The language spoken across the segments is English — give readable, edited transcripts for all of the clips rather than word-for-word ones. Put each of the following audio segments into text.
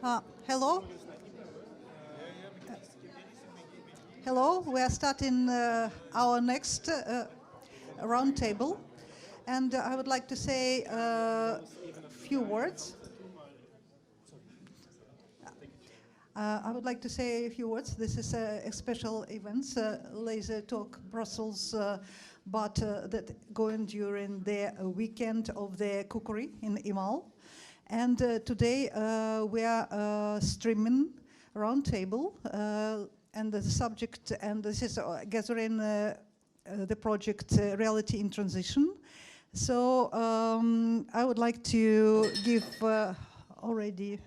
Hello. Hello, we are starting our next roundtable, and I would like to say a few words. This is a special event, Laser Talk Brussels, but that going during the weekend of the Cookery in iMAL. And today we are streaming Roundtable, and the subject, and this is gathering the project Reality in Transition. So I would like to give already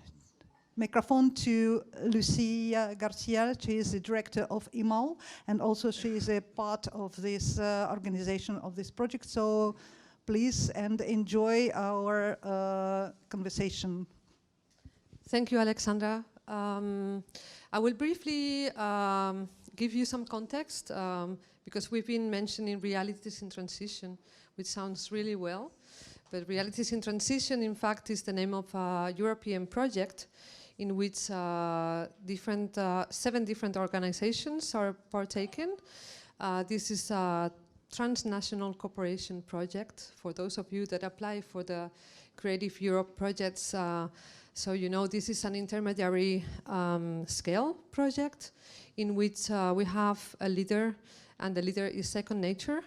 microphone to Lucia Garcia. She is the director of iMAL, and also she is a part of this organization of this project. So please and enjoy our conversation. Thank you, Alexandra. I will briefly give you some context because we've been mentioning realities in transition, which sounds really well. But Realities in Transition, in fact, is the name of a European project in which 7 different organizations are partaking. This is a transnational cooperation project for those of you that apply for the Creative Europe projects. So you know this is an intermediary scale project in which we have a leader, and the leader is Second Nature.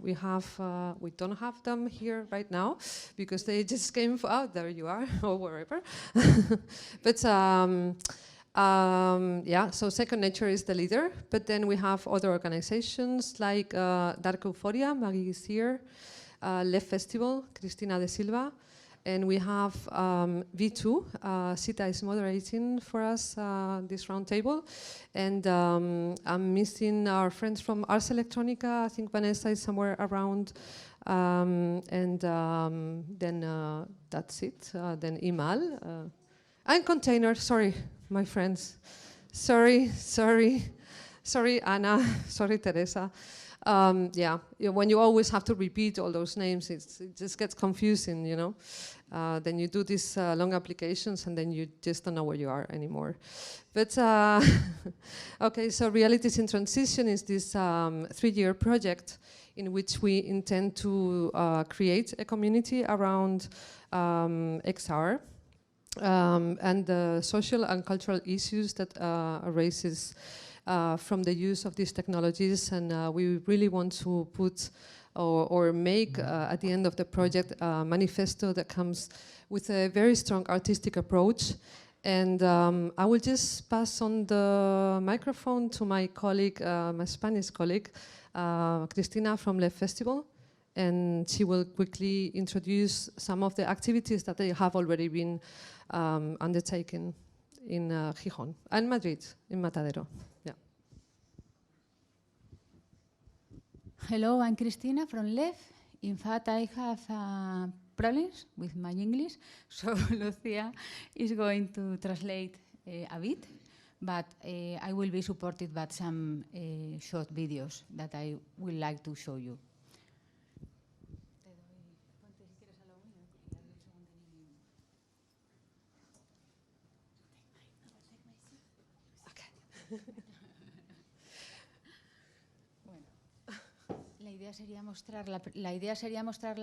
We don't have them here right now because they just came out. There you are, or wherever. But yeah, so Second Nature is the leader, but then we have other organizations like Dark Euphoria, Maggie is here, Left Festival, Cristina de Silva, and we have V2, Sita is moderating for us this roundtable, and I'm missing our friends from Ars Electronica. I think Vanessa is somewhere around, and then that's it. Then iMAL and Container. Sorry, my friends. Sorry, Anna. Sorry, Teresa. Yeah, when you always have to repeat all those names, it just gets confusing, you know. Then you do these long applications and then you just don't know where you are anymore. But okay, so Realities in Transition is this 3-year project in which we intend to create a community around XR and the social and cultural issues that arises from the use of these technologies, and we really want to put or make at the end of the project a manifesto that comes with a very strong artistic approach. And I will just pass on the microphone to my colleague, my Spanish colleague, Cristina from Left Festival, and she will quickly introduce some of the activities that they have already been undertaken in Gijón and Madrid, in Matadero. Yeah. Hello, I'm Cristina from LEF. In fact, I have problems with my English, so Lucia is going to translate a bit, but I will be supported by some short videos that I would like to show you. La idea sería mostrar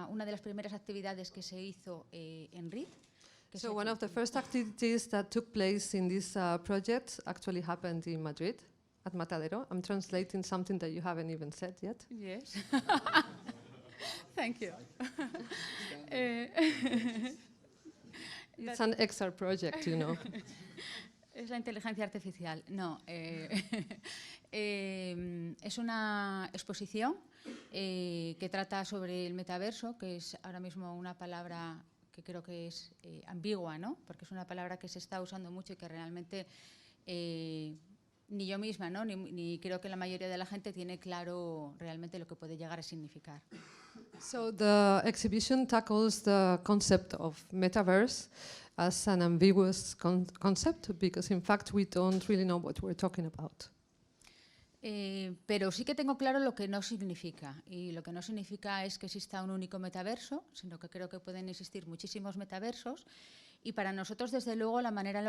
una de las primeras actividades que se hizo en RID. So one of the first activities that took place in this project actually happened in Madrid, at Matadero. I'm translating something that you haven't even said yet. Yes. Thank you. It's an XR project, you know. Es la inteligencia artificial. No. Es una exposición que trata sobre el metaverso, que es ahora mismo una palabra que creo que es ambigua, ¿no? Porque es una palabra que se está usando mucho y que realmente ni yo misma, ¿no? ni creo que la mayoría de la gente tiene claro realmente lo que puede llegar a significar. So the exhibition tackles the concept of metaverse as an ambiguous concept, because in fact we don't really know what we're talking about. Pero sí que tengo claro lo que no significa. Y lo que no significa es que exista un único metaverso, sino que creo que pueden existir muchísimos metaversos. Y para nosotros, desde luego, la manera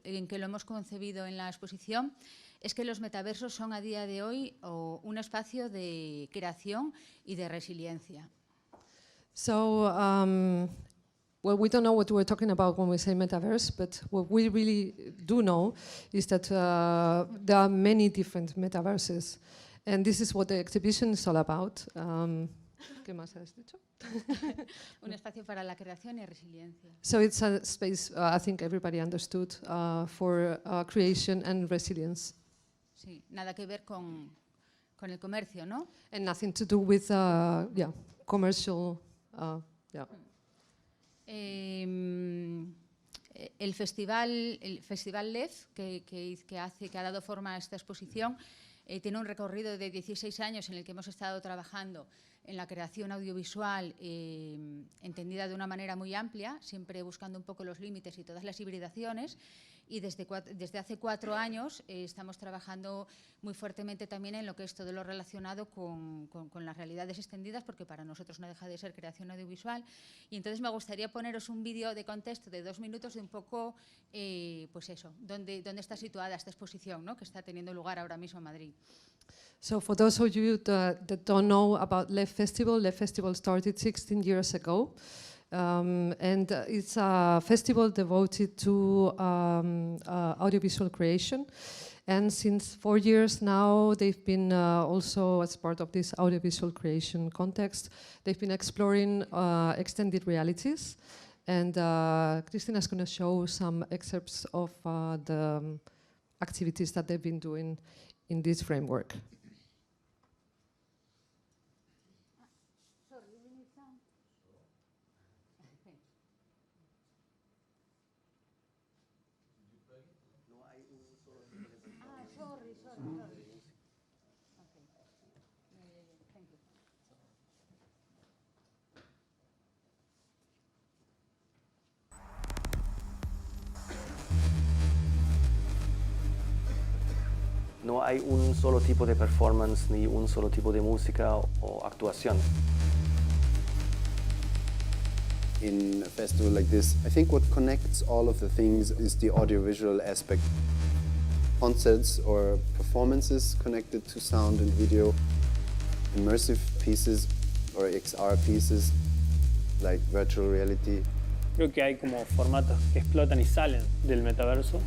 en que lo hemos concebido en la exposición es que los metaversos son a día de hoy un espacio de creación y de resiliencia. So, well, we don't know what we're talking about when we say metaverse, but what we really do know is that there are many different metaverses. And this is what the exhibition is all about. ¿Qué más has dicho? Un espacio para la creación y resiliencia. So it's a space, I think everybody understood, for creation and resilience. Sí, nada que ver con el comercio, ¿no? And nothing to do with, commercial, yeah. El festival LEF, que ha dado forma a esta exposición, tiene un recorrido de 16 años en el que hemos estado trabajando en la creación audiovisual entendida de una manera muy amplia, siempre buscando un poco los límites y todas las hibridaciones. Y desde hace 4 años estamos trabajando muy fuertemente también en lo que es todo lo relacionado con las realidades extendidas, porque para nosotros no deja de ser creación audiovisual. Y entonces me gustaría poneros un vídeo de contexto de 2 minutos de un poco, pues eso, dónde está situada esta exposición, ¿no?, que está teniendo lugar ahora mismo en Madrid. So for those of you that don't know about LEF Festival started 16 years ago. And it's a festival devoted to audiovisual creation. And since 4 years now, they've been also, as part of this audiovisual creation context, they've been exploring extended realities. And Christina is going to show some excerpts of the activities that they've been doing in this framework. No hay un solo tipo de performance ni un solo tipo de música o actuación. In a festival like this, I think what connects all of the things is the audiovisual aspect. Concerts or performances connected to sound and video, immersive pieces or XR pieces like virtual reality. Creo que hay como formatos que explotan y salen del metaverso.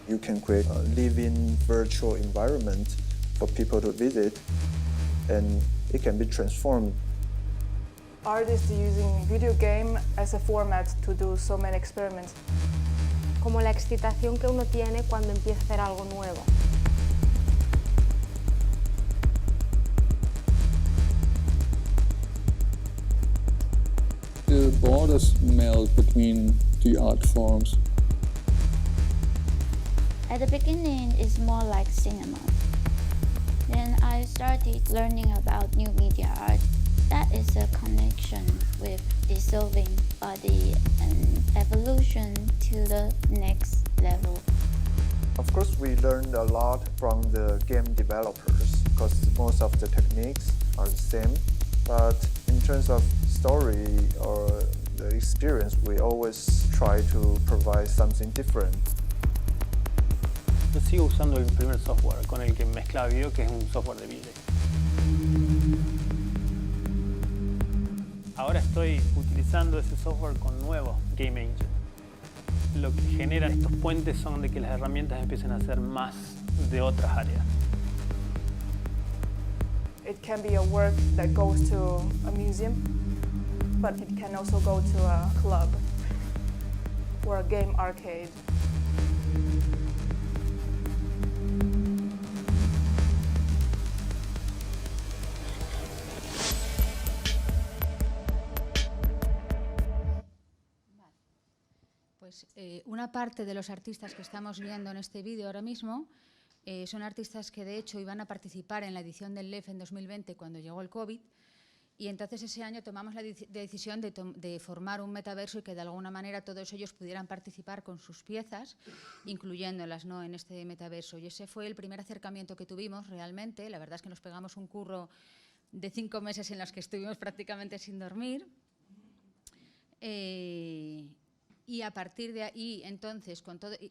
You can create a living virtual environment for people to visit, and it can be transformed. Artists using video game as a format to do so many experiments. Como la excitación que uno tiene cuando empieza a hacer algo nuevo. The borders melt between the art forms. At the beginning, it's more like cinema. Then I started learning about new media art. That is a connection with dissolving body and evolution to the next level. Of course, we learned a lot from the game developers because most of the techniques are the same. But in terms of story or the experience, we always try to provide something different. Yo sigo usando el primer software con el que mezclaba video, que es un software de video. Ahora estoy utilizando ese software con nuevo Game Engine. Lo que genera estos puentes son de que las herramientas empiecen a ser más de otras áreas. It can be a work that goes to a museum, but it can also go to a club or a game arcade. Pues una parte de los artistas que estamos viendo en este vídeo ahora mismo son artistas que de hecho iban a participar en la edición del LEF en 2020 cuando llegó el COVID Y entonces ese año tomamos la decisión de formar un metaverso y que de alguna manera todos ellos pudieran participar con sus piezas, incluyéndolas, ¿no?, en este metaverso. Y ese fue el primer acercamiento que tuvimos realmente. La verdad es que nos pegamos un curro de 5 meses en los que estuvimos prácticamente sin dormir. Y a partir de ahí, entonces,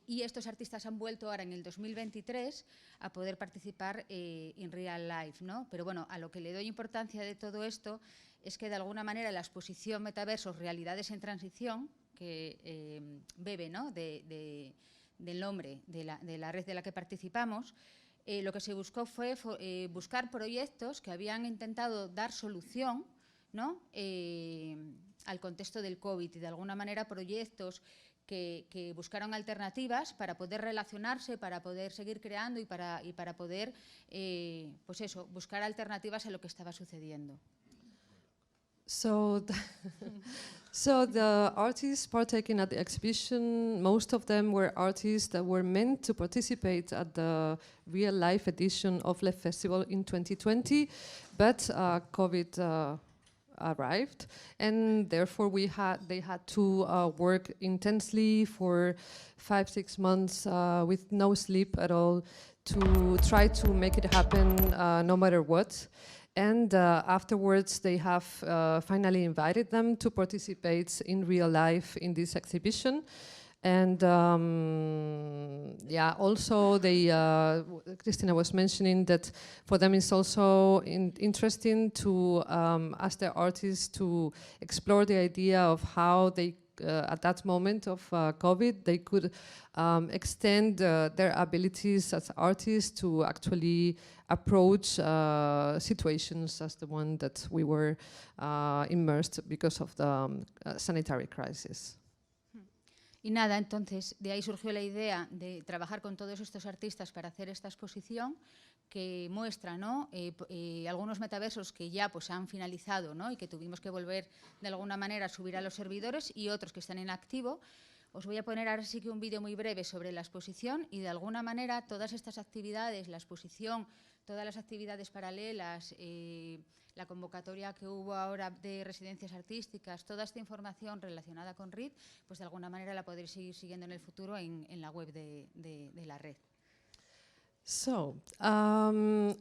y estos artistas han vuelto ahora en el 2023 a poder participar en real life, ¿no? Pero bueno, a lo que le doy importancia de todo esto es que de alguna manera la exposición Metaversos, Realidades en Transición, que bebe, ¿no?, del nombre de la red de la que participamos, lo que se buscó fue buscar proyectos que habían intentado dar solución, ¿no?, al contexto del COVID, y de alguna manera proyectos que buscaron alternativas para poder relacionarse, para poder seguir creando y para poder, pues eso, buscar alternativas a lo que estaba sucediendo. So the artists partaking at the exhibition, most of them were artists that were meant to participate at the real-life edition of LEF Festival in 2020, but COVID arrived, and therefore they had to work intensely for 5-6 months with no sleep at all to try to make it happen no matter what. And afterwards they have finally invited them to participate in real life in this exhibition. And yeah, also they, Christina was mentioning that for them it's also interesting to ask the artists to explore the idea of how they, at that moment of COVID, they could extend their abilities as artists to actually approach situations as the one that we were immersed because of the sanitary crisis. Y nada, entonces de ahí surgió la idea de trabajar con todos estos artistas para hacer esta exposición que muestra, ¿no?, algunos metaversos que ya pues han finalizado, ¿no?, y que tuvimos que volver de alguna manera a subir a los servidores, y otros que están en activo. Os voy a poner ahora sí que un vídeo muy breve sobre la exposición, y de alguna manera todas estas actividades, la exposición, todas las actividades paralelas, la convocatoria que hubo ahora de residencias artísticas, toda esta información relacionada con RID, pues de alguna manera la podréis seguir siguiendo en el futuro en la web de la red. So, some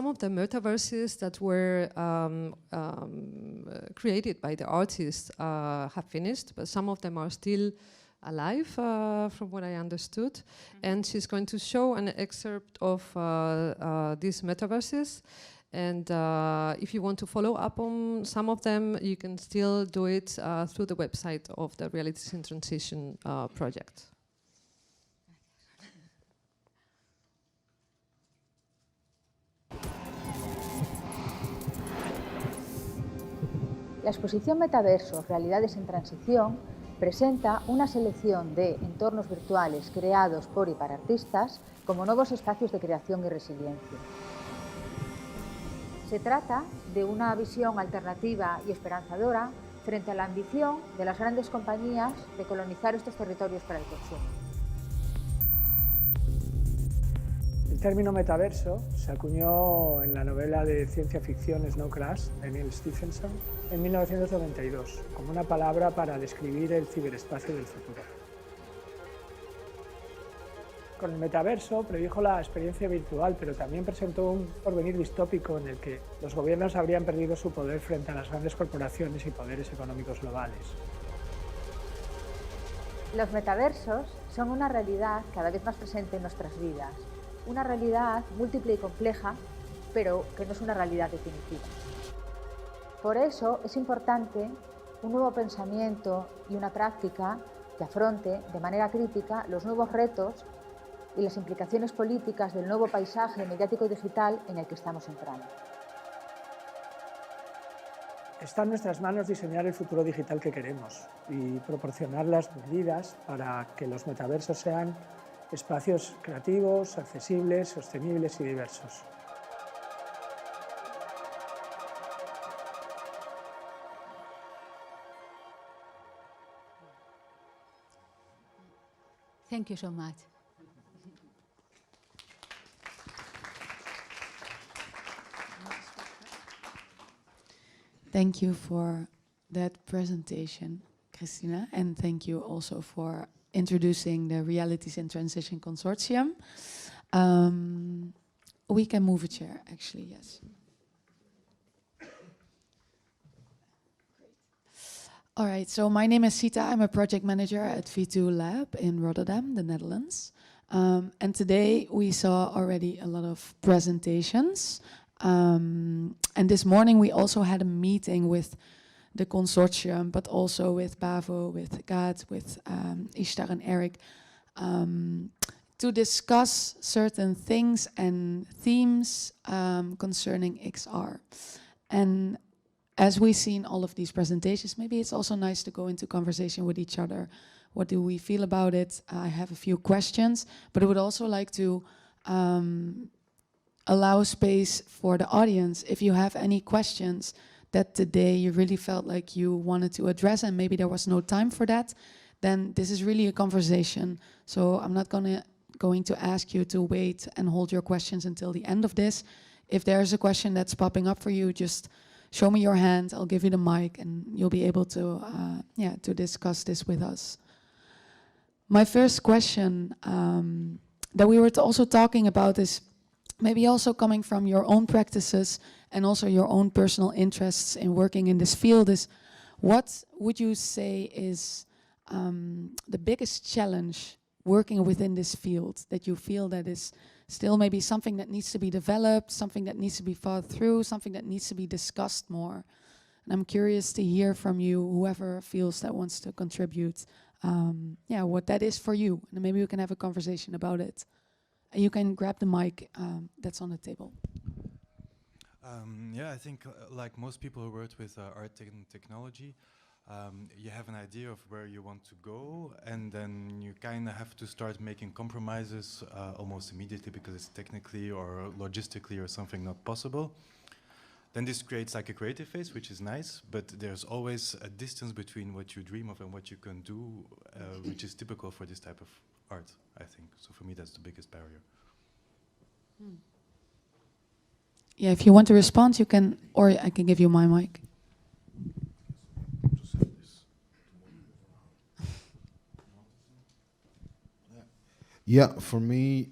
of the metaverses that were created by the artists have finished, but some of them are still alive, from what I understood. And she's going to show an excerpt of these metaverses. And if you want to follow up on some of them, you can still do it through the website of the Realities in Transition project. La exposición Metaversos, Realidades en Transición, presenta una selección de entornos virtuales creados por y para artistas como nuevos espacios de creación y resiliencia. Se trata de una visión alternativa y esperanzadora frente a la ambición de las grandes compañías de colonizar estos territorios para el consumo. El término metaverso se acuñó en la novela de ciencia ficción Snow Crash de Neil Stephenson en 1992 como una palabra para describir el ciberespacio del futuro. Con el metaverso predijo la experiencia virtual, pero también presentó un porvenir distópico en el que los gobiernos habrían perdido su poder frente a las grandes corporaciones y poderes económicos globales. Los metaversos son una realidad cada vez más presente en nuestras vidas, una realidad múltiple y compleja, pero que no es una realidad definitiva. Por eso es importante un nuevo pensamiento y una práctica que afronte de manera crítica los nuevos retos y las implicaciones políticas del nuevo paisaje mediático digital en el que estamos entrando. Está en nuestras manos diseñar el futuro digital que queremos y proporcionar las medidas para que los metaversos sean espacios creativos, accesibles, sostenibles y diversos. Thank you so much. Thank you for that presentation, Christina, and thank you also for introducing the Realities in Transition Consortium. We can move a chair, actually, yes. All right, so my name is Sita. I'm a project manager at V2 Lab in Rotterdam, the Netherlands. And today we saw already a lot of presentations. And this morning we also had a meeting with the consortium, but also with Bavo, with Gat, with Ishtar and Eric, to discuss certain things and themes concerning XR. And as we've seen all of these presentations, maybe it's also nice to go into conversation with each other. What do we feel about it? I have a few questions, but I would also like to allow space for the audience. If you have any questions that today you really felt like you wanted to address and maybe there was no time for that, then this is really a conversation. So I'm not going to ask you to wait and hold your questions until the end of this. If there's a question that's popping up for you, just show me your hand, I'll give you the mic and you'll be able to, to discuss this with us. My first question that we were also talking about is maybe also coming from your own practices and also your own personal interests in working in this field is, what would you say is the biggest challenge working within this field that you feel that is still maybe something that needs to be developed, something that needs to be thought through, something that needs to be discussed more? And I'm curious to hear from you, whoever feels that wants to contribute, what that is for you. And maybe we can have a conversation about it. And you can grab the mic that's on the table. I think like most people who work with art and technology, you have an idea of where you want to go, and then you kind of have to start making compromises almost immediately because it's technically or logistically or something not possible. Then this creates like a creative phase, which is nice, but there's always a distance between what you dream of and what you can do, which is typical for this type of art, I think. So for me, that's the biggest barrier. Yeah, if you want to respond, you can, or I can give you my mic. Yeah, for me,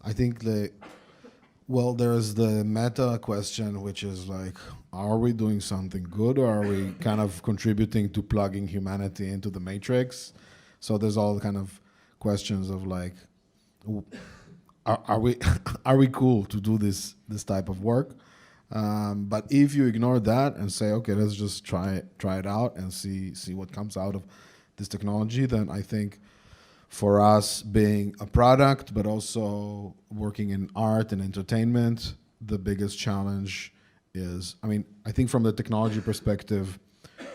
I think there's the meta question, which is like, are we doing something good, or are we kind of contributing to plugging humanity into the matrix? So there's all kind of questions of like, are we cool to do this type of work? But if you ignore that and say, okay, let's just try it out and see what comes out of this technology, then I think for us being a product, but also working in art and entertainment, the biggest challenge is, I think from the technology perspective,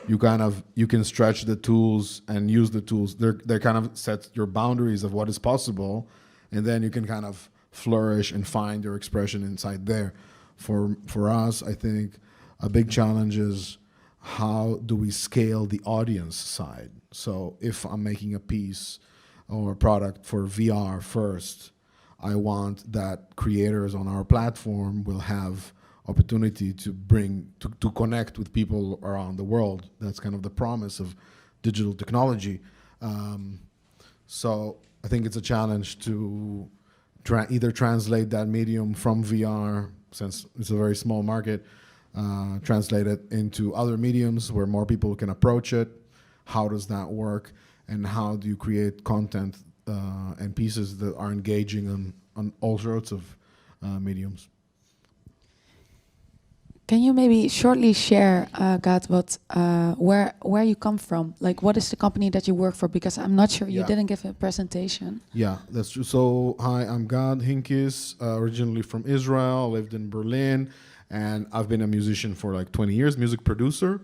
you can stretch the tools and use the tools. They kind of set your boundaries of what is possible, and then you can kind of flourish and find your expression inside there. For us, I think a big challenge is how do we scale the audience side? So if I'm making a piece or a product for VR first, I want that creators on our platform will have opportunity to connect with people around the world. That's kind of the promise of digital technology. So I think it's a challenge to either translate that medium from VR, since it's a very small market, translate it into other mediums where more people can approach it. How does that work? And how do you create content and pieces that are engaging on all sorts of mediums? Can you maybe shortly share, Gat, where you come from? Like, what is the company that you work for? Because I'm not sure, you didn't give a presentation. Yeah, that's true. So, hi, I'm Gad Hinkis, originally from Israel, lived in Berlin, and I've been a musician for like 20 years, music producer.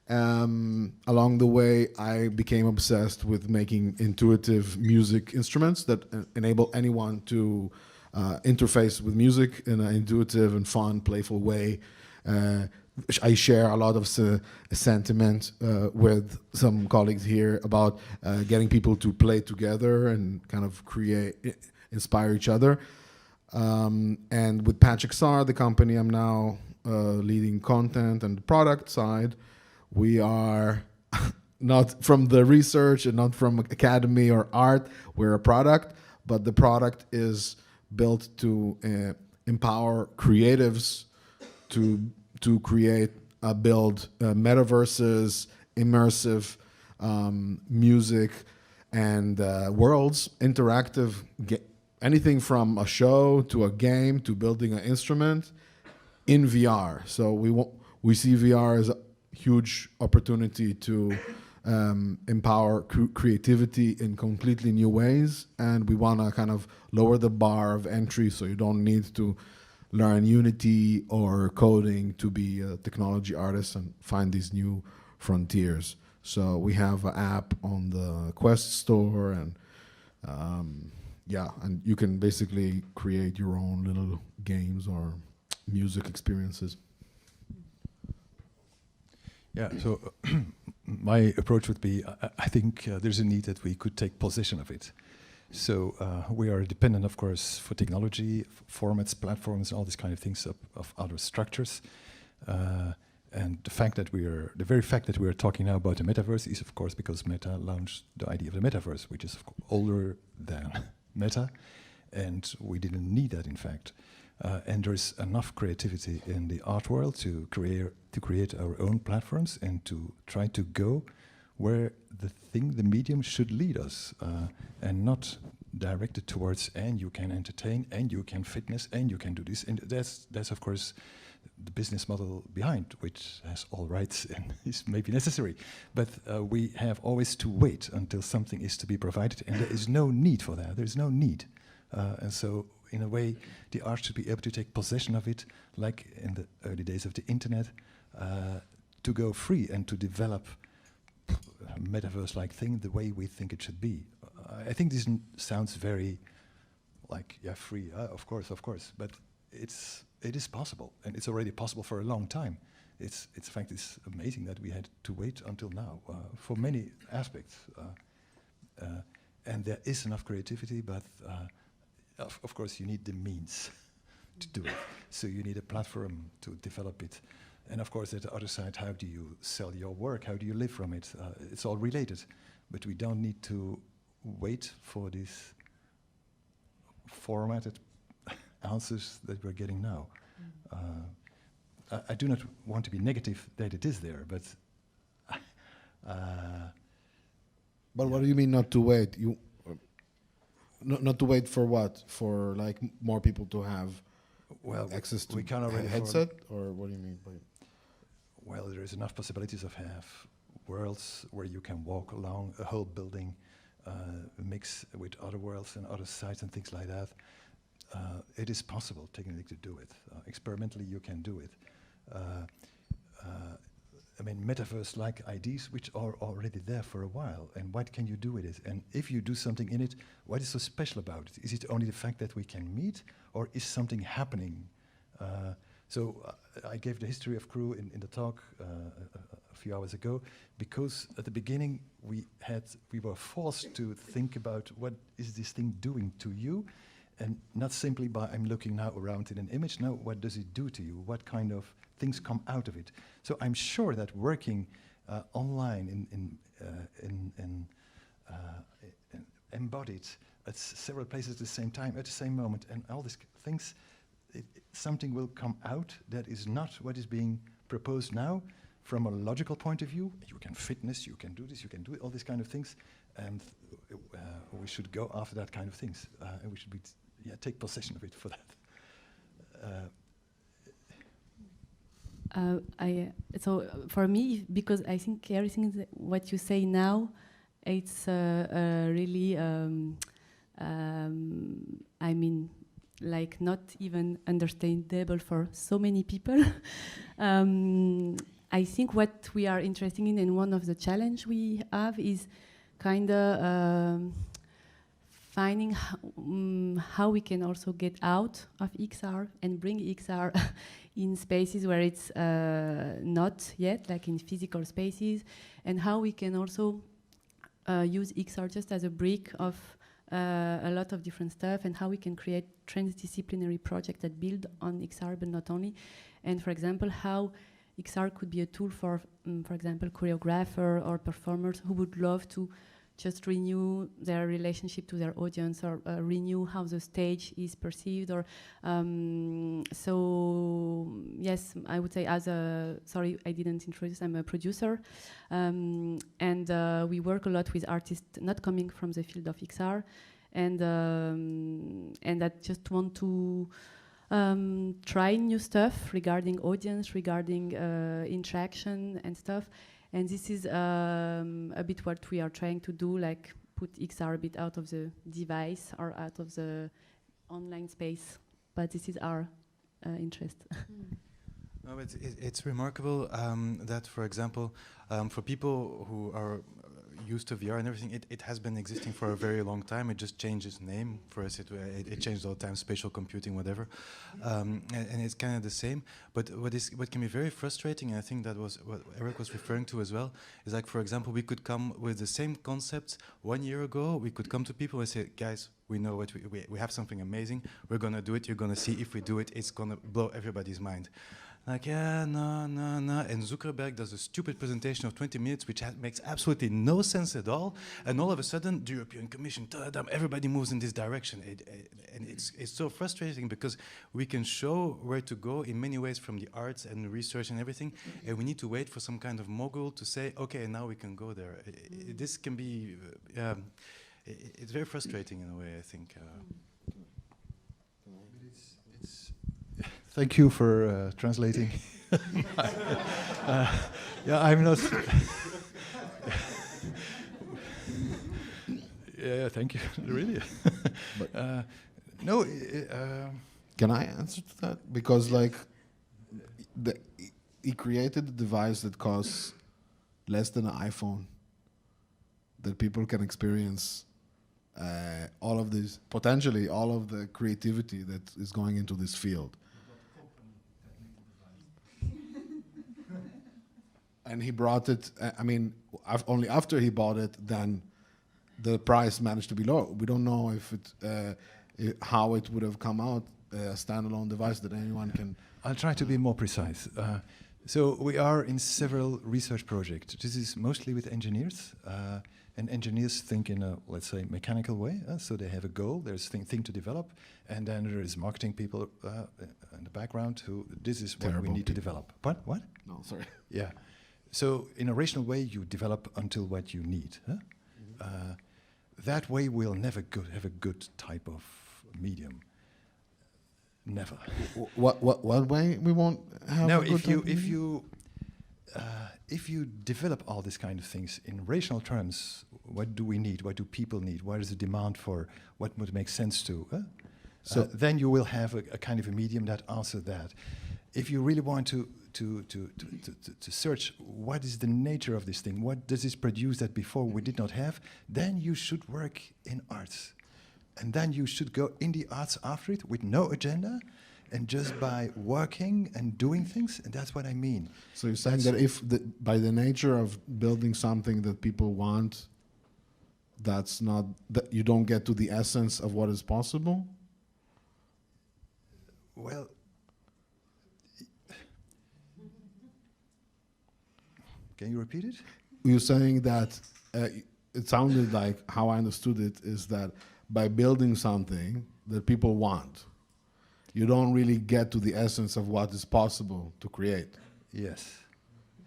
Along the way, I became obsessed with making intuitive music instruments that enable anyone to interface with music in an intuitive and fun, playful way. I share a lot of sentiment with some colleagues here about getting people to play together and kind of inspire each other. And with Patch XR, the company I'm now leading content and the product side. We are not from the research and not from academy or art. We're a product, but the product is built to empower creatives to create, build metaverses, immersive music and worlds, interactive, anything from a show to a game to building an instrument in VR. So we see VR as a huge opportunity to empower creativity in completely new ways, and we want to kind of lower the bar of entry so you don't need to learn Unity or coding to be a technology artist and find these new frontiers. So we have an app on the Quest store, and yeah, and you can basically create your own little games or music experiences. Yeah, so my approach would be, I think there's a need that we could take possession of it. So we are dependent, of course, for technology, formats, platforms, all these kind of things of other structures. And the very fact that we are talking now about the metaverse is, of course, because Meta launched the idea of the metaverse, which is older than Meta, and we didn't need that, in fact. And there's enough creativity in the art world to create our own platforms and to try to go where the medium should lead us, and not directed towards, and you can entertain, and you can fitness, and you can do this. And that's of course the business model behind, which has all rights and is maybe necessary. But we have always to wait until something is to be provided, and there is no need for that. There's no need. And so in a way, the art should be able to take possession of it, like in the early days of the internet, to go free and to develop a metaverse-like thing the way we think it should be. I think this sounds very like, yeah, free, of course, but it is possible, and it's already possible for a long time. It's in fact, it's amazing that we had to wait until now for many aspects. And there is enough creativity, but of course you need the means to do it. So you need a platform to develop it. And of course, at the other side, how do you sell your work? How do you live from it? It's all related, but we don't need to wait for these formatted answers that we're getting now. I do not want to be negative that it is there, but but what do you mean not to wait? You not to wait for what? For like more people to have access to a headset, or what do you mean by? Well, there is enough possibilities of have worlds where you can walk along a whole building, mix with other worlds and other sites and things like that. It is possible technically to do it. Experimentally, you can do it. I mean, metaverse-like ideas which are already there for a while, and what can you do with it? And if you do something in it, what is so special about it? Is it only the fact that we can meet, or is something happening? So I gave the history of Crew in the talk a few hours ago, because at the beginning we were forced to think about what is this thing doing to you, and not simply by I'm looking now around in an image. Now, what does it do to you? What kind of things come out of it? So I'm sure that working online in embodied at several places at the same time, at the same moment, and all these things, something will come out that is not what is being proposed now from a logical point of view. You can fitness, you can do this, you can do all these kind of things, and we should go after that kind of things, and we should take possession of it for that. So for me, because I think everything that what you say now, it's really, I mean, like not even understandable for so many people. I think what we are interested in, and one of the challenge we have, is kind of finding how we can also get out of XR and bring XR in spaces where it's not yet, like in physical spaces, and how we can also use XR just as a brick of a lot of different stuff, and how we can create transdisciplinary projects that build on XR, but not only. and for example, how XR could be a tool for example, choreographer or performers who would love to just renew their relationship to their audience, or renew how the stage is perceived, or so yes, I would say as a, sorry, I didn't introduce, I'm a producer, and we work a lot with artists not coming from the field of XR, and I just want to try new stuff regarding audience, regarding interaction and stuff. And this is a bit what we are trying to do, like put XR a bit out of the device or out of the online space. But this is our interest. No, it's remarkable that, for example, for people who are used to VR and everything, it has been existing for a very long time. It just changed its name. For us, it changed all the time, spatial computing, whatever. And it's kind of the same. But what can be very frustrating, and I think that was what Eric was referring to as well, is like, for example, we could come with the same concepts 1 year ago. We could come to people and say, guys, we know what we have something amazing. We're going to do it. You're going to see if we do it, it's going to blow everybody's mind. Like, yeah, no. And Zuckerberg does a stupid presentation of 20 minutes, which makes absolutely no sense at all. And all of a sudden, the European Commission, everybody moves in this direction. And it's so frustrating, because we can show where to go in many ways from the arts and research and everything. And we need to wait for some kind of mogul to say, okay, now we can go there. This can be, it's very frustrating in a way, I think. Thank you for translating. Yeah, I'm not. Yeah, thank you. Really. No. Can I answer to that? Because like, he created a device that costs less than an iPhone, that people can experience all of this, potentially all of the creativity that is going into this field. And he brought it, I mean, only after he bought it, then the price managed to be low. We don't know if how it would have come out, a standalone device that anyone can... I'll try to be more precise. So we are in several research projects. This is mostly with engineers. And engineers think in a, let's say, mechanical way. So they have a goal, there's a thing to develop, and then there is marketing people in the background who, this is what we need to develop. What? No, sorry. Yeah. So in a rational way, you develop until what you need. That way we'll never have a good type of medium. Never. What way we won't have a good type of medium? If you develop all these kind of things in rational terms, what do we need? What do people need? What is the demand for? What would make sense to? So then you will have a kind of a medium that answers that. If you really want to search what is the nature of this thing, what does this produce that before we did not have, then you should work in arts. And then you should go in the arts after it with no agenda, and just by working and doing things, and that's what I mean. So you're saying that if by the nature of building something that people want, that's not, that you don't get to the essence of what is possible? Well, can you repeat it? You're saying that it sounded like, how I understood it, is that by building something that people want, you don't really get to the essence of what is possible to create. Yes.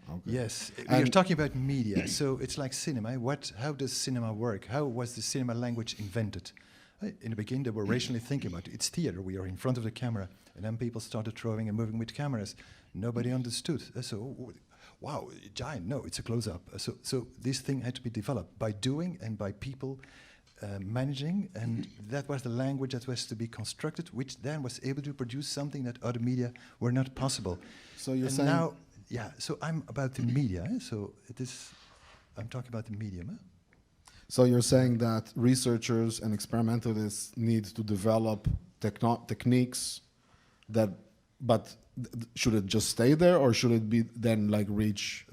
Okay. Yes. We're talking about media, so it's like cinema. How does cinema work? How was the cinema language invented? In the beginning, they were rationally thinking about it. It's theater. We are in front of the camera, and then people started throwing and moving with cameras. Nobody understood. Wow, giant. No, it's a close-up. So this thing had to be developed by doing and by people managing, and that was the language that was to be constructed, which then was able to produce something that other media were not possible. So you're and saying... now, yeah, so I'm about the media, so I'm talking about the medium. So you're saying that researchers and experimentalists need to develop techniques that, but should it just stay there, or should it be then like reach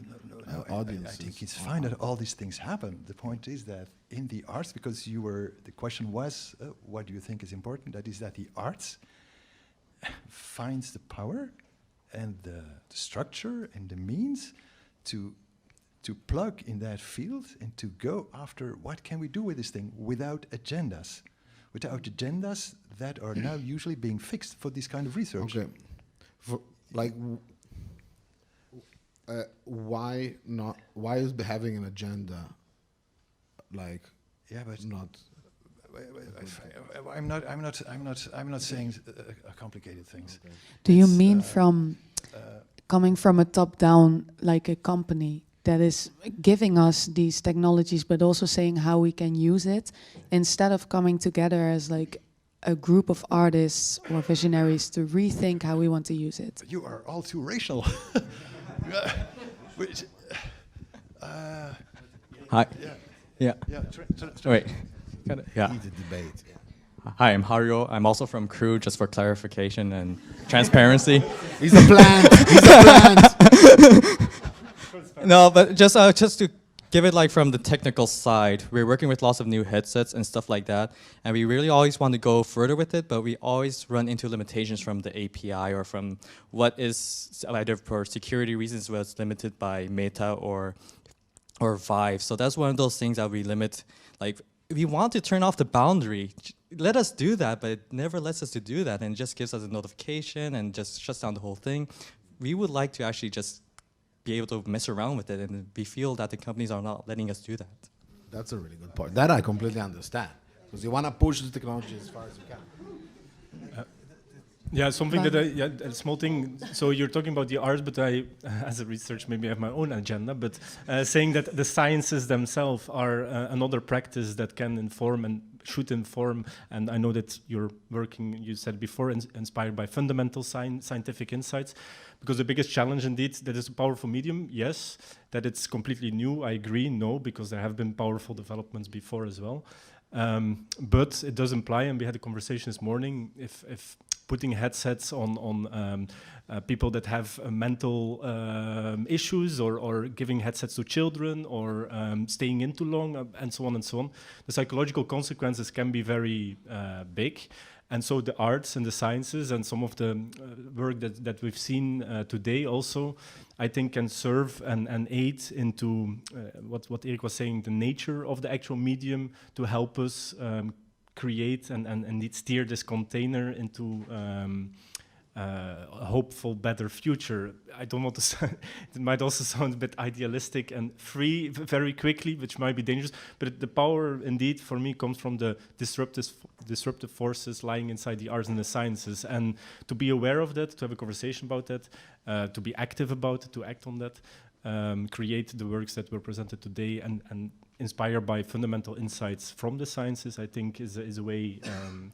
audiences? I think it's fine that all these things happen. The point is that in the arts, because the question was, what do you think is important? That is that the arts finds the power and the structure and the means to plug in that field and to go after what can we do with this thing without agendas that are now usually being fixed for this kind of research. Okay, why not? Why is having an agenda like? Yeah, but not. I'm not saying complicated things. Okay. Do you mean from coming from a top-down, like a company that is giving us these technologies, but also saying how we can use it, instead of coming together as like a group of artists or visionaries to rethink how we want to use it? You are all too rational. Hi. Yeah. Wait. Yeah. Heated debate. Hi, I'm Hario. I'm also from Crew, just for clarification and transparency. He's a plant. He's a plant. No, but just to give it like from the technical side, we're working with lots of new headsets and stuff like that, and we really always want to go further with it, but we always run into limitations from the API or from what is either for security reasons was limited by Meta or Vive. So that's one of those things that we limit. Like, we want to turn off the boundary. Let us do that, but it never lets us to do that, and it just gives us a notification and just shuts down the whole thing. We would like to actually just be able to mess around with it, and we feel that the companies are not letting us do that. That's a really good point. That I completely understand, because you want to push the technology as far as you can. Yeah, something that a small thing. So you're talking about the arts, but I, as a researcher, maybe have my own agenda. But saying that the sciences themselves are another practice that can inform and should inform. And I know that you're working, you said before, inspired by fundamental scientific insights. Because the biggest challenge, indeed, that it's a powerful medium, yes. That it's completely new, I agree, no, because there have been powerful developments before as well. But it does imply, and we had a conversation this morning, if putting headsets on people that have mental issues, or giving headsets to children, or staying in too long, and so on and so on, the psychological consequences can be very big. And so the arts and the sciences and some of the work that we've seen today also, I think, can serve and aid into what Erik was saying, the nature of the actual medium, to help us create and indeed steer this container into a hopeful, better future. I don't want to sound, it might also sound a bit idealistic and free very quickly, which might be dangerous, but the power indeed for me comes from the disruptive forces lying inside the arts and the sciences, and to be aware of that, to have a conversation about that, to be active about it, to act on that, create the works that were presented today, and inspired by fundamental insights from the sciences, I think is a way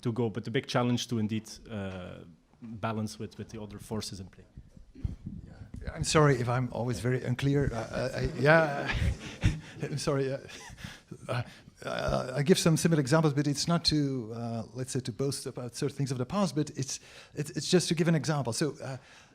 to go. But the big challenge to indeed balance with the other forces in play. Yeah, I'm sorry if I'm always very unclear. I'm sorry. I give some similar examples, but it's not to, let's say, to boast about certain things of the past, but it's just to give an example. So,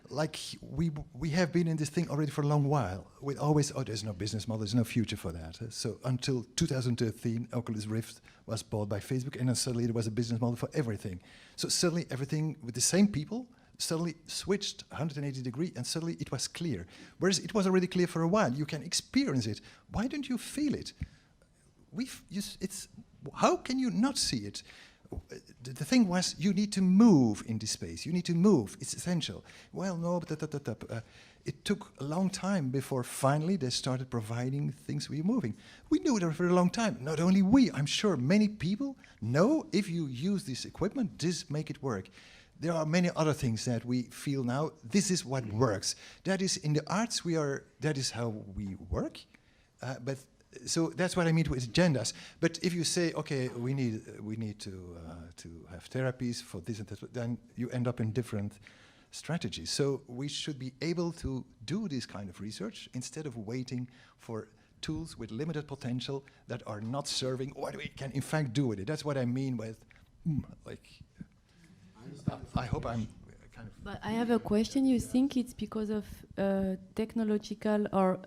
like we have been in this thing already for a long while. We always, there's no business model, there's no future for that. So until 2013, Oculus Rift was bought by Facebook, and then suddenly there was a business model for everything. So suddenly everything with the same people suddenly switched 180 degrees, and suddenly it was clear. Whereas it was already clear for a while. You can experience it. Why don't you feel it? How can you not see it? The thing was, you need to move in this space. You need to move. It's essential. Well, no, but it took a long time before finally they started providing things we were moving. We knew it for a long time. Not only we, I'm sure many people know if you use this equipment, this make it work. There are many other things that we feel now, this is what works. That is, in the arts, that is how we work. But so that's what I mean with agendas. But if you say, okay, we need to have therapies for this and that, then you end up in different strategies. So we should be able to do this kind of research instead of waiting for tools with limited potential that are not serving what we can in fact do with it. That's what I mean with, I hope I'm kind of... But I have a question. You think it's because of technological or,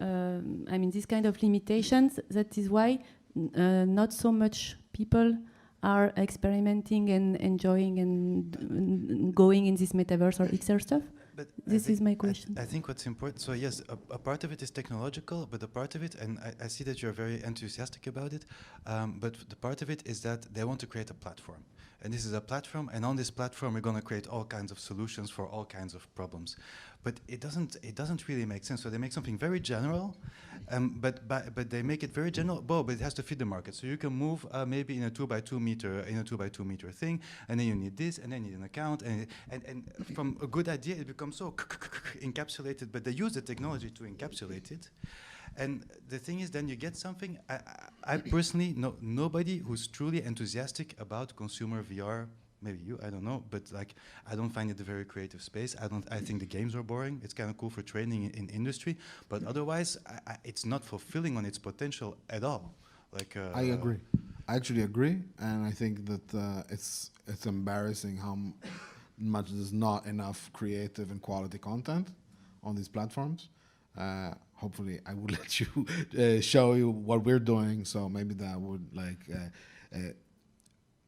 this kind of limitations, that is why not so much people are experimenting and enjoying and going in this metaverse or XR stuff? This is my question. I think what's important, so yes, a part of it is technological, but a part of it, and I see that you're very enthusiastic about it, but the part of it is that they want to create a platform. And this is a platform, and on this platform we're going to create all kinds of solutions for all kinds of problems. But it doesn't really make sense. So they make something very general, but they make it very general, but it has to fit the market. So you can move maybe in a 2x2 meter thing, and then you need this, and then you need an account, and from a good idea it becomes so encapsulated, but they use the technology to encapsulate it. And the thing is, then you get something. I personally know nobody who's truly enthusiastic about consumer VR. Maybe you, I don't know, but like I don't find it a very creative space. I think the games are boring. It's kind of cool for training in industry, but otherwise, it's not fulfilling on its potential at all. Like I agree. I actually agree, and I think that it's embarrassing how much there's not enough creative and quality content on these platforms. Hopefully I would let you show you what we're doing, so maybe that would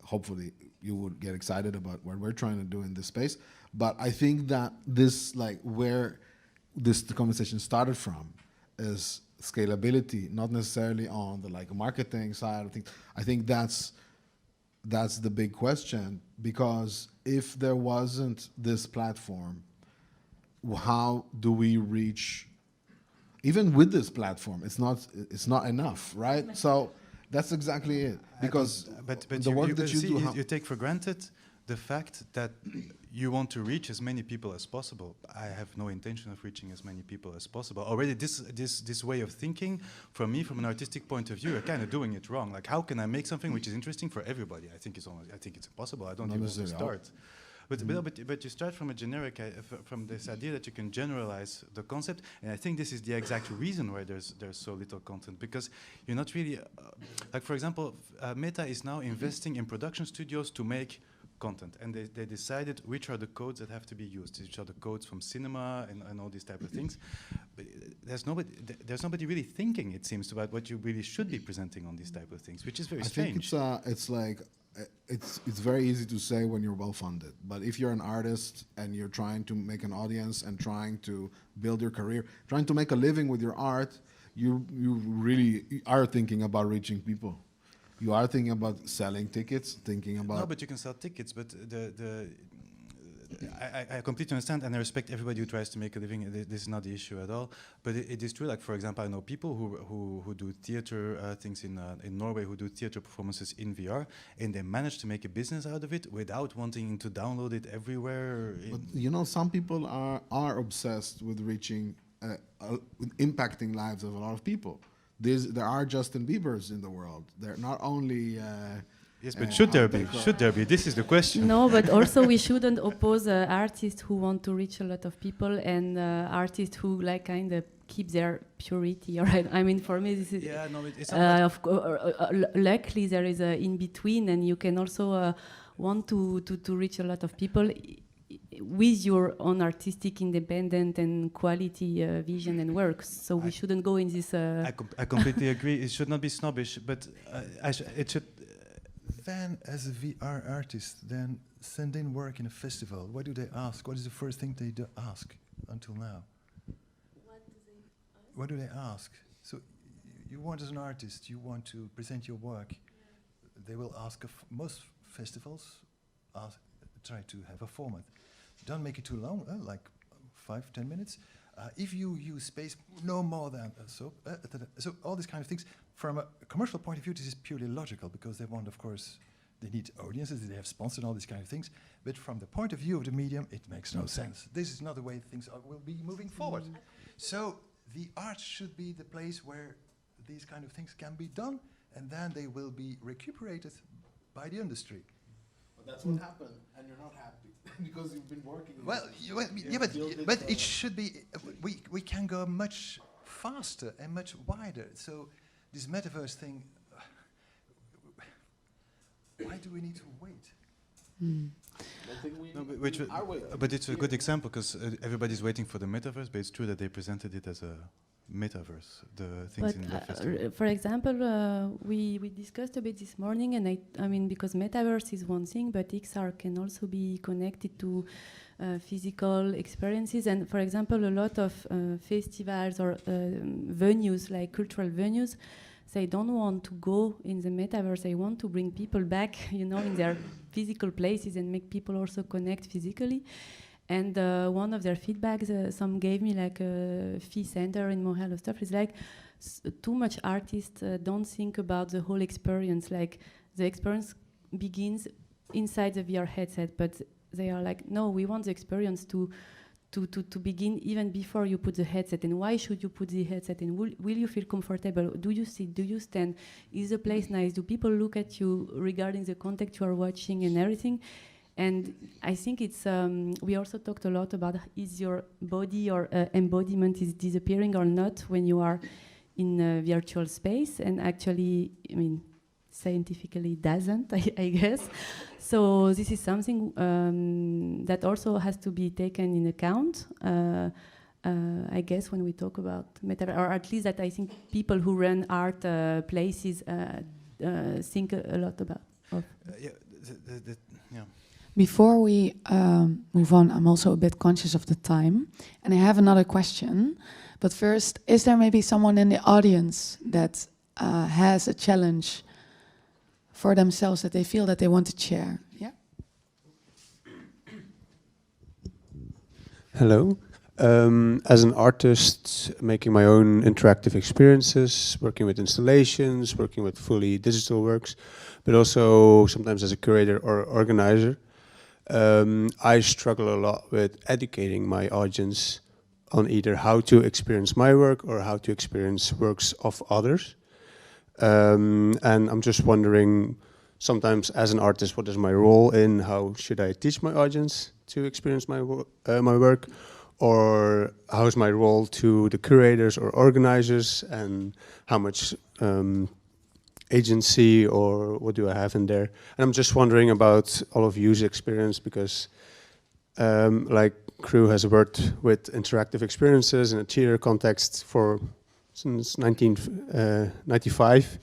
hopefully you would get excited about what we're trying to do in this space. But I think that this, where the conversation started from is scalability, not necessarily on the marketing side of things. I think that's the big question, because if there wasn't this platform, how do we reach? Even with this platform, it's not enough, right? So that's exactly it. Because but the work that you do, you take for granted the fact that you want to reach as many people as possible. I have no intention of reaching as many people as possible. Already, this way of thinking, for me, from an artistic point of view, you're kind of doing it wrong. Like, how can I make something which is interesting for everybody? I think it's impossible. I don't even want to start. But you start from a generic, from this idea that you can generalize the concept, and I think this is the exact reason why there's so little content, because you're not really, like for example, Meta is now investing in production studios to make content, and they decided which are the codes that have to be used, which are the codes from cinema and all these type of things. But there's nobody really thinking, it seems, about what you really should be presenting on these type of things, which is very strange. I think it's very easy to say when you're well funded, but if you're an artist and you're trying to make an audience and trying to build your career, trying to make a living with your art, you really are thinking about reaching people. You are thinking about selling tickets, thinking about... No, but you can sell tickets, but I completely understand, and I respect everybody who tries to make a living. This is not the issue at all. But it is true, like for example, I know people who do theater things in Norway, who do theater performances in VR, and they manage to make a business out of it without wanting to download it everywhere. But some people are obsessed with reaching, with impacting lives of a lot of people. There are Justin Biebers in the world. They're not only... yes, but should there be? Should there be? This is the question. No, but also we shouldn't oppose artists who want to reach a lot of people and artists who kind of keep their purity. Right? I mean, for me, this is luckily there is a in between, and you can also want to reach a lot of people with your own artistic, independent, and quality vision and works. So we shouldn't go in this. I completely agree. It should not be snobbish, but it should. Then, as a VR artist, then send in work in a festival. What do they ask? What is the first thing they do ask until now? What do they ask? So, you want as an artist, you want to present your work. Yeah. They will ask. Most festivals try to have a format. Don't make it too long, like 5-10 minutes. If you use space, no more than so all these kind of things. From a commercial point of view, this is purely logical because they want, of course, they need audiences, they have sponsored all these kind of things. But from the point of view of the medium, it makes no sense. This is not the way things will be moving forward. So the art should be the place where these kind of things can be done, and then they will be recuperated by the industry. But that's what happened, and you're not happy because you've been working. Well, but it should be. We can go much faster and much wider. So this metaverse thing. Why do we need to wait? But it's a good example because everybody's waiting for the metaverse. But it's true that they presented it as a metaverse, the things in the festival? For example, we discussed a bit this morning, and I mean, because metaverse is one thing, but XR can also be connected to physical experiences. And for example, a lot of festivals or venues, like cultural venues, they don't want to go in the metaverse. They want to bring people back, you know, in their physical places and make people also connect physically. And one of their feedbacks, some gave me, like a FI center in Montreal or stuff, is like too much artists don't think about the whole experience. Like the experience begins inside the VR headset, but they are like, no, we want the experience to begin even before you put the headset. And why should you put the headset in? Will you feel comfortable? Do you sit? Do you stand? Is the place nice? Do people look at you regarding the content you are watching and everything? And I think it's, we also talked a lot about, is your body or embodiment is disappearing or not when you are in a virtual space? And actually, I mean, scientifically doesn't, I guess. So this is something that also has to be taken in account, I guess, when we talk about metaverse, or at least that I think people who run art places think a lot about. Yeah. Before we move on, I'm also a bit conscious of the time, and I have another question. But first, is there maybe someone in the audience that has a challenge for themselves that they feel that they want to share? Yeah. Hello. As an artist, making my own interactive experiences, working with installations, working with fully digital works, but also sometimes as a curator or organizer, I struggle a lot with educating my audience on either how to experience my work or how to experience works of others. And I'm just wondering, sometimes as an artist, what is my role in how should I teach my audience to experience my work? Or how is my role to the curators or organizers, and how much agency or what do I have in there? And I'm just wondering about all of you's experience, because like Crew has worked with interactive experiences in a theater context since 1995.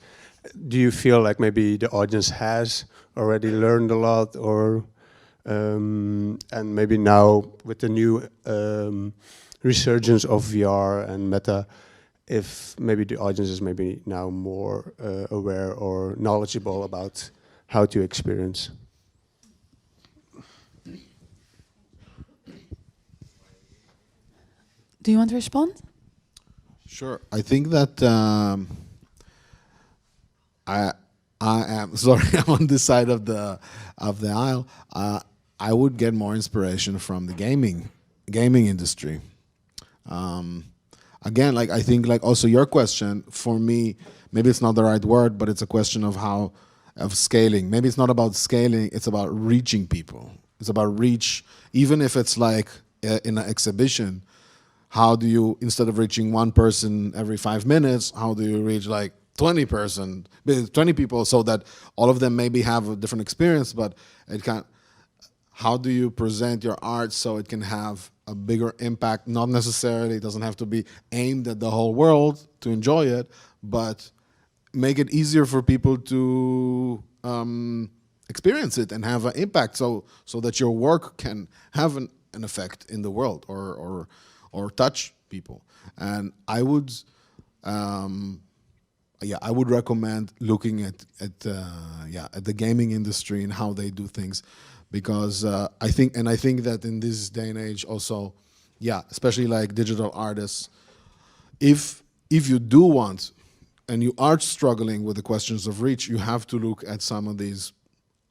Do you feel like maybe the audience has already learned a lot, or and maybe now with the new resurgence of VR and Meta, if maybe the audience is maybe now more aware or knowledgeable about how to experience? Do you want to respond? Sure. I think that I am sorry. I'm on this side of the aisle. I would get more inspiration from the gaming industry. Again, like I think, like also your question for me, maybe it's not the right word, but it's a question of scaling. Maybe it's not about scaling; it's about reaching people. It's about reach, even if it's like in an exhibition. How do you, instead of reaching one person every 5 minutes, how do you reach like 20 people, so that all of them maybe have a different experience, but it can. How do you present your art so it can have a bigger impact? Not necessarily, it doesn't have to be aimed at the whole world to enjoy it, but make it easier for people to experience it and have an impact, so that your work can have an effect in the world or touch people. And I would, I would recommend looking at the gaming industry and how they do things. Because I think that in this day and age also, especially like digital artists, if you do want, and you are struggling with the questions of reach, you have to look at some of these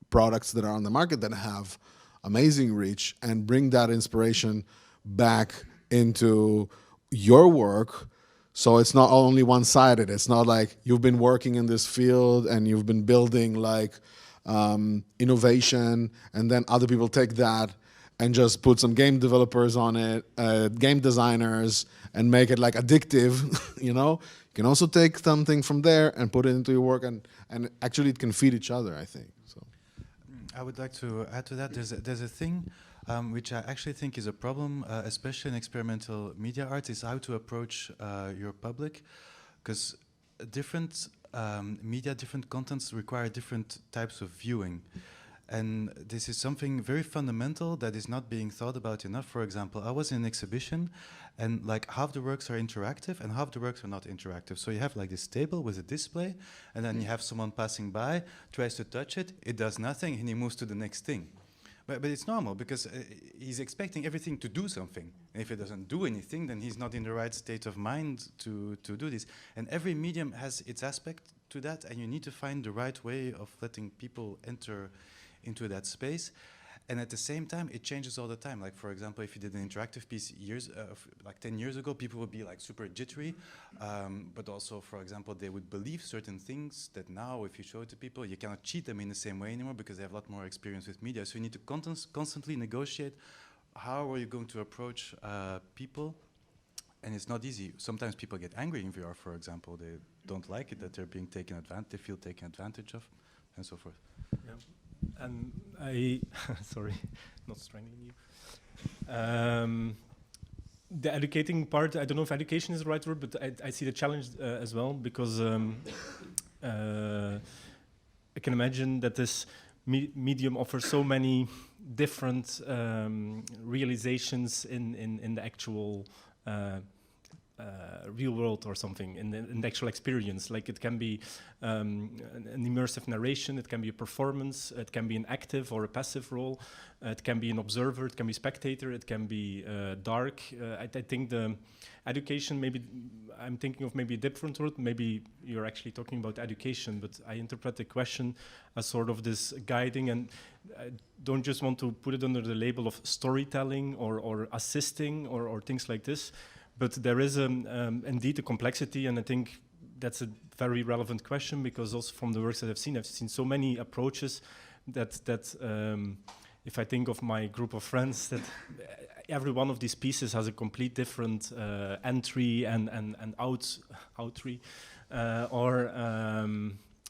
products that are on the market that have amazing reach and bring that inspiration back into your work. So it's not only one-sided. It's not like you've been working in this field and you've been building like innovation, and then other people take that and just put some game developers on it, game designers, and make it like addictive. You know, you can also take something from there and put it into your work, and actually it can feed each other, I think. So I would like to add to that. There's a thing which I actually think is a problem, especially in experimental media art, is how to approach your public, because different media, different contents require different types of viewing. And this is something very fundamental that is not being thought about enough. For example, I was in an exhibition and like half the works are interactive and half the works are not interactive. So you have like this table with a display and then you have someone passing by, tries to touch it, it does nothing and he moves to the next thing. But it's normal because he's expecting everything to do something. And if it doesn't do anything, then he's not in the right state of mind to do this. And every medium has its aspect to that, and you need to find the right way of letting people enter into that space. And at the same time, it changes all the time. Like, for example, if you did an interactive piece like 10 years ago, people would be like super jittery. But also, for example, they would believe certain things that now, if you show it to people, you cannot cheat them in the same way anymore because they have a lot more experience with media. So you need to constantly negotiate how are you going to approach people. And it's not easy. Sometimes people get angry in VR, for example. They don't like it that they're being taken advantage, they feel taken advantage of, and so forth. Yeah. And I, sorry, not strangling you. The educating part, I don't know if education is the right word, but I see the challenge as well, because I can imagine that this medium offers so many different realizations in the actual real world or something, in the actual experience. Like it can be an immersive narration, it can be a performance, it can be an active or a passive role, it can be an observer, it can be spectator, it can be dark. I think the education, maybe I'm thinking of maybe a different word, maybe you're actually talking about education, but I interpret the question as sort of this guiding, and I don't just want to put it under the label of storytelling or assisting or things like this. But there is indeed a complexity, and I think that's a very relevant question, because also from the works that I've seen so many approaches that if I think of my group of friends, that every one of these pieces has a complete different entry and outry,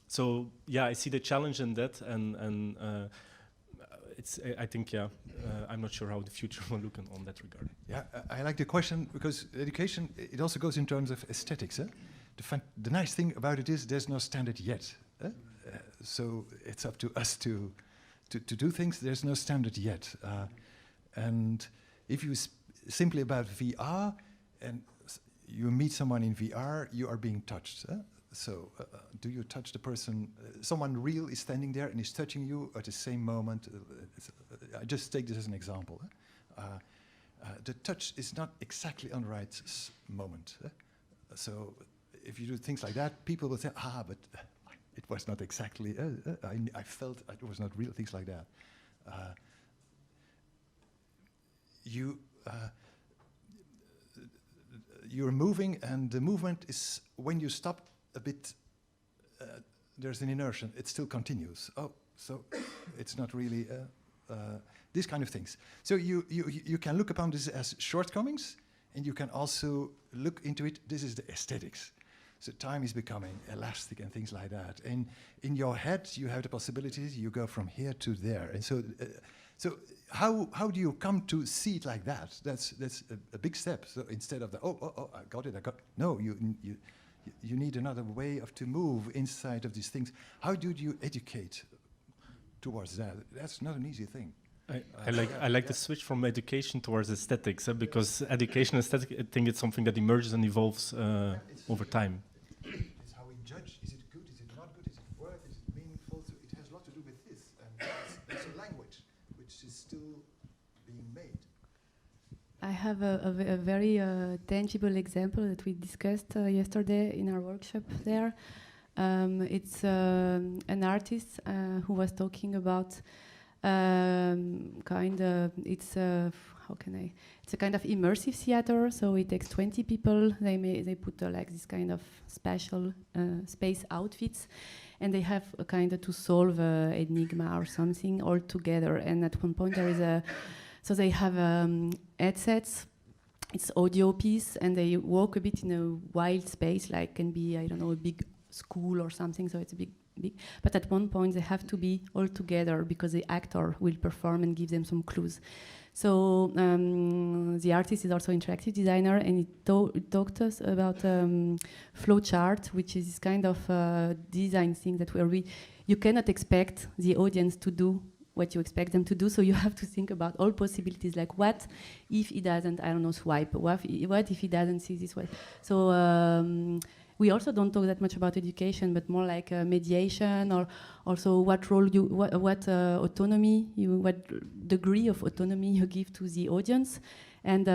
so yeah, I see the challenge in that, and I think, yeah, I'm not sure how the future will look on that regard. Yeah, I like the question, because education, it also goes in terms of aesthetics. The nice thing about it is there's no standard yet. So it's up to us to do things. There's no standard yet. And if you simply about VR, and you meet someone in VR, you are being touched. So do you touch the person? Someone real is standing there and is touching you at the same moment. I just take this as an example. The touch is not exactly on the right moment. So if you do things like that, people will say, but it was not exactly, I felt it was not real, things like that. You're moving, and the movement is, when you stop a bit, there's an inertia, it still continues. So it's not really these kind of things. So you can look upon this as shortcomings, and you can also look into it, this is the aesthetics. So time is becoming elastic and things like that. And in your head, you have the possibilities, you go from here to there. And so how do you come to see it like that? That's a big step. So instead of the, I got it, no, you need another way to move inside of these things. How do you educate towards that? That's not an easy thing. I like the switch from education towards aesthetics, because education and aesthetic, I think it's something that emerges and evolves over time. It's how we judge. Is it good? Is it not good? Is it worth? Is it meaningful? So it has a lot to do with this. And there's a language which is still being made. I have a very tangible example that we discussed yesterday in our workshop there. It's an artist who was talking about it's a kind of immersive theater. So it takes 20 people. They put like this kind of special space outfits, and they have to solve an enigma or something all together. And at one point there is so they have headsets. It's audio piece, and they walk a bit in a wild space, like can be, I don't know, a big school or something. So it's a big. But at one point they have to be all together because the actor will perform and give them some clues. So the artist is also interactive designer, and he talked to us about flowchart, which is this kind of design thing that you cannot expect the audience to do what you expect them to do, so you have to think about all possibilities, like what if he doesn't, I don't know, swipe, what if he doesn't see this way. So we also don't talk that much about education, but more like mediation, or also what role what autonomy what degree of autonomy you give to the audience, and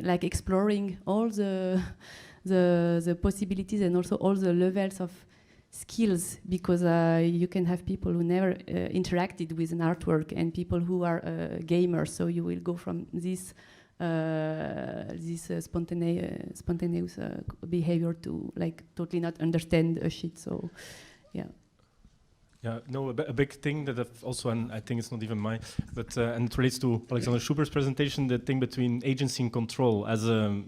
like exploring all the possibilities and also all the levels of skills, because you can have people who never interacted with an artwork and people who are gamers, so you will go from this spontaneous behavior to like totally not understand a shit. So yeah. Yeah, no, a big thing that I've also, and I think it's not even mine, but and it relates to Alexander Schubert's presentation, the thing between agency and control. As a